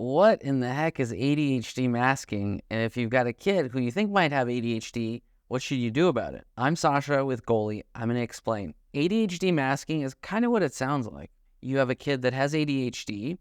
what in the heck is ADHD masking? And if you've got a kid who you think might have ADHD, what should you do about it? I'm Sasha with Goalie. I'm going to explain. ADHD masking is kind of what it sounds like. You have a kid that has ADHD,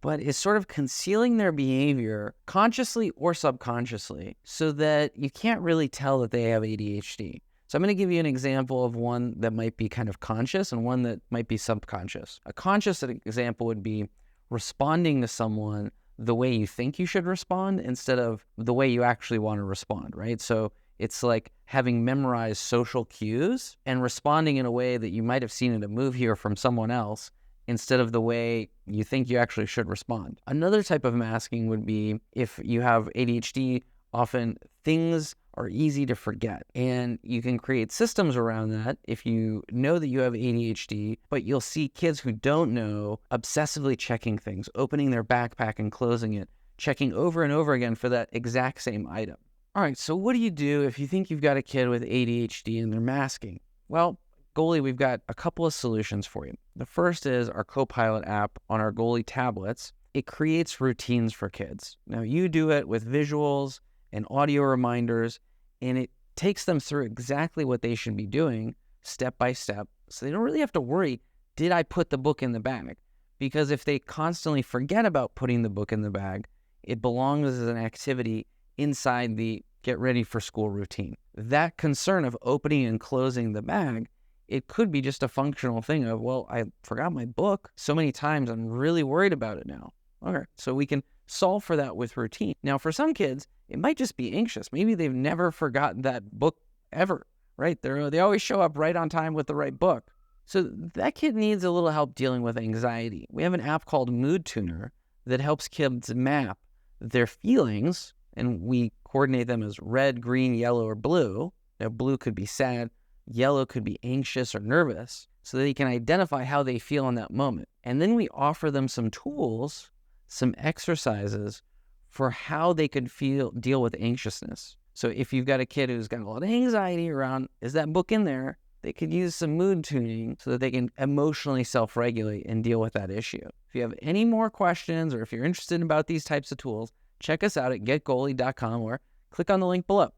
but is sort of concealing their behavior consciously or subconsciously so that you can't really tell that they have ADHD. So I'm going to give you an example of one that might be kind of conscious and one that might be subconscious. A conscious example would be responding to someone the way you think you should respond instead of the way you actually want to respond, right? So it's like having memorized social cues and responding in a way that you might have seen in a movie or from someone else instead of the way you think you actually should respond. Another type of masking would be if you have ADHD, often things are easy to forget. And you can create systems around that if you know that you have ADHD, but you'll see kids who don't know obsessively checking things, opening their backpack and closing it, checking over and over again for that exact same item. All right, so what do you do if you think you've got a kid with ADHD and they're masking? Well, Goalie, we've got a couple of solutions for you. The first is our Copilot app on our Goalie tablets. It creates routines for kids. Now, you do it with visuals and audio reminders, and it takes them through exactly what they should be doing step by step. So they don't really have to worry, did I put the book in the bag? Because if they constantly forget about putting the book in the bag, it belongs as an activity inside the get ready for school routine. That concern of opening and closing the bag, it could be just a functional thing of, well, I forgot my book so many times, I'm really worried about it now. Okay, so we can solve for that with routine. Now, for some kids, it might just be anxious. Maybe they've never forgotten that book ever, right? They always show up right on time with the right book. So that kid needs a little help dealing with anxiety. We have an app called Mood Tuner that helps kids map their feelings, and we coordinate them as red, green, yellow, or blue. Now, blue could be sad, yellow could be anxious or nervous, so they can identify how they feel in that moment. And then we offer them some tools, some exercises for how they could deal with anxiousness. So if you've got a kid who's got a lot of anxiety around, is that book in there? They could use some mood tuning so that they can emotionally self-regulate and deal with that issue. If you have any more questions or if you're interested about these types of tools, check us out at getgoalie.com or click on the link below.